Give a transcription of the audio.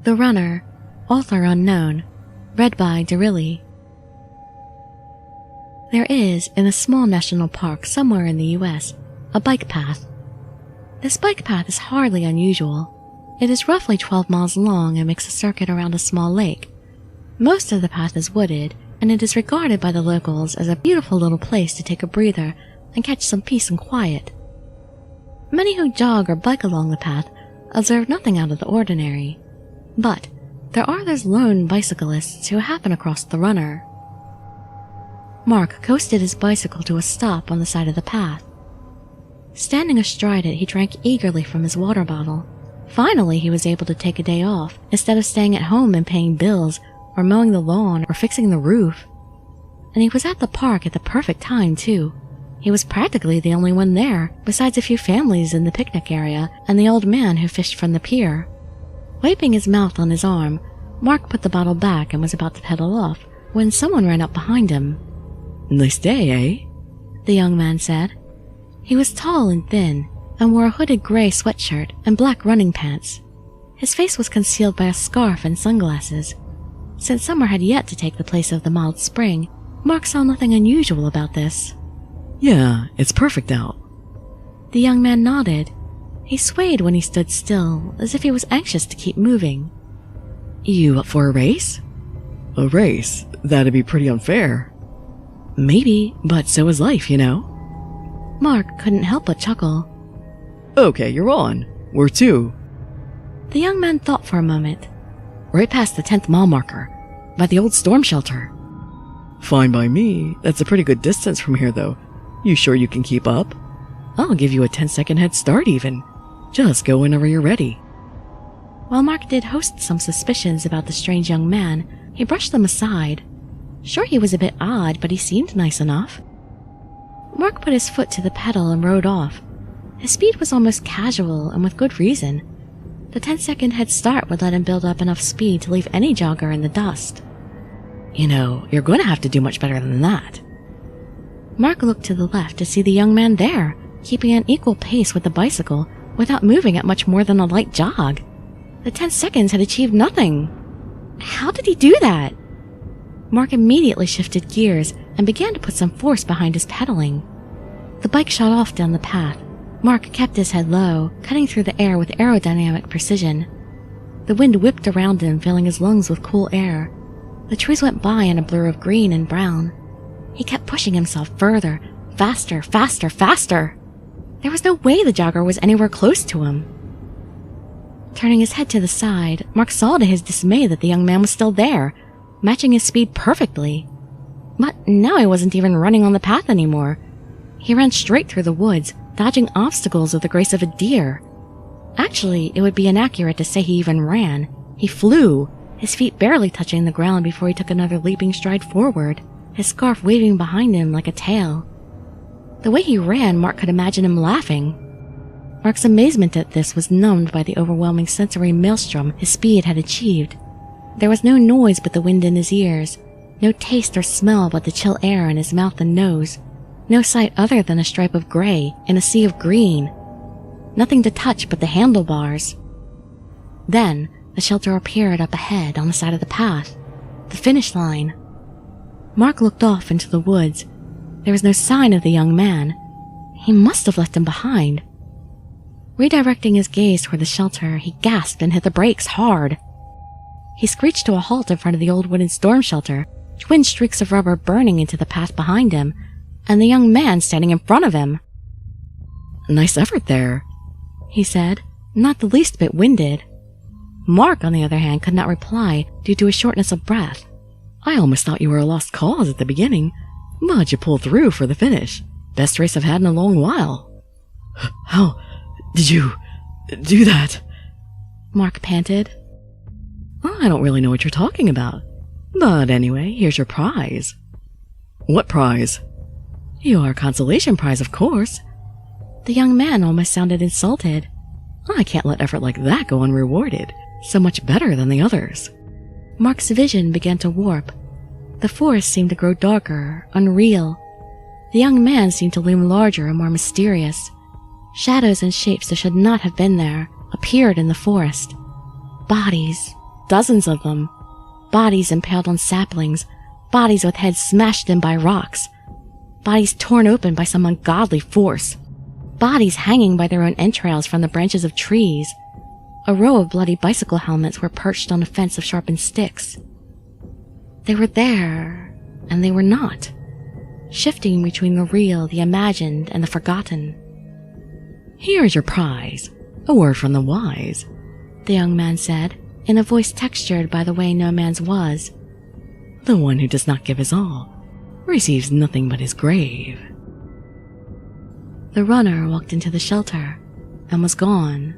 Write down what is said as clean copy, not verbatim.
The Runner, author unknown, read by Dirili. There is, in a small national park somewhere in the US, a bike path. This bike path is hardly unusual. It is roughly 12 miles long and makes a circuit around a small lake. Most of the path is wooded, and it is regarded by the locals as a beautiful little place to take a breather and catch some peace and quiet. Many who jog or bike along the path observe nothing out of the ordinary, but there are those lone bicyclists who happen across the Runner. Mark coasted his bicycle to a stop on the side of the path. Standing astride it, he drank eagerly from his water bottle. Finally, he was able to take a day off, instead of staying at home and paying bills, or mowing the lawn, or fixing the roof. And he was at the park at the perfect time, too. He was practically the only one there, besides a few families in the picnic area and the old man who fished from the pier. Wiping his mouth on his arm, Mark put the bottle back and was about to pedal off, when someone ran up behind him. "Nice day, eh?" the young man said. He was tall and thin, and wore a hooded gray sweatshirt and black running pants. His face was concealed by a scarf and sunglasses. Since summer had yet to take the place of the mild spring, Mark saw nothing unusual about this. "Yeah, it's perfect out." The young man nodded. He swayed when he stood still, as if he was anxious to keep moving. "You up for a race?" "A race? That'd be pretty unfair." "Maybe, but so is life, you know." Mark couldn't help but chuckle. "Okay, you're on. Where to?" The young man thought for a moment. "Right past the 10th mile marker, by the old storm shelter." "Fine by me. That's a pretty good distance from here, though. You sure you can keep up?" "I'll give you a 10-second head start, even. Just go whenever you're ready." While Mark did host some suspicions about the strange young man, he brushed them aside. Sure, he was a bit odd, but he seemed nice enough. Mark put his foot to the pedal and rode off. His speed was almost casual, and with good reason. The 10-second head start would let him build up enough speed to leave any jogger in the dust. "You know, you're going to have to do much better than that." Mark looked to the left to see the young man there, keeping an equal pace with the bicycle without moving at much more than a light jog. The 10 seconds had achieved nothing. How did he do that? Mark immediately shifted gears and began to put some force behind his pedaling. The bike shot off down the path. Mark kept his head low, cutting through the air with aerodynamic precision. The wind whipped around him, filling his lungs with cool air. The trees went by in a blur of green and brown. He kept pushing himself further, faster, faster, faster. There was no way the jogger was anywhere close to him. Turning his head to the side, Mark saw to his dismay that the young man was still there, matching his speed perfectly. But now he wasn't even running on the path anymore. He ran straight through the woods, dodging obstacles with the grace of a deer. Actually, it would be inaccurate to say he even ran. He flew, his feet barely touching the ground before he took another leaping stride forward, his scarf waving behind him like a tail. The way he ran, Mark could imagine him laughing. Mark's amazement at this was numbed by the overwhelming sensory maelstrom his speed had achieved. There was no noise but the wind in his ears, no taste or smell but the chill air in his mouth and nose, no sight other than a stripe of gray in a sea of green, nothing to touch but the handlebars. Then the shelter appeared up ahead on the side of the path, the finish line. Mark looked off into the woods. There was no sign of the young man. He must have left him behind. Redirecting his gaze toward the shelter, he gasped and hit the brakes hard. He screeched to a halt in front of the old wooden storm shelter, twin streaks of rubber burning into the path behind him, and the young man standing in front of him. "Nice effort there," he said, not the least bit winded. Mark, on the other hand, could not reply due to his shortness of breath. "I almost thought you were a lost cause at the beginning, but you pulled through for the finish. Best race I've had in a long while." "How did you do that?" Mark panted. "I don't really know what you're talking about. But anyway, here's your prize." "What prize?" "Your consolation prize, of course." The young man almost sounded insulted. "I can't let effort like that go unrewarded. So much better than the others." Mark's vision began to warp. The forest seemed to grow darker, unreal. The young man seemed to loom larger and more mysterious. Shadows and shapes that should not have been there appeared in the forest. Bodies, dozens of them. Bodies impaled on saplings, bodies with heads smashed in by rocks, bodies torn open by some ungodly force, bodies hanging by their own entrails from the branches of trees. A row of bloody bicycle helmets were perched on a fence of sharpened sticks. They were there, and they were not, shifting between the real, the imagined, and the forgotten. "Here is your prize, a word from the wise," the young man said, in a voice textured by the way no man's was. "The one who does not give his all receives nothing but his grave." The runner walked into the shelter and was gone.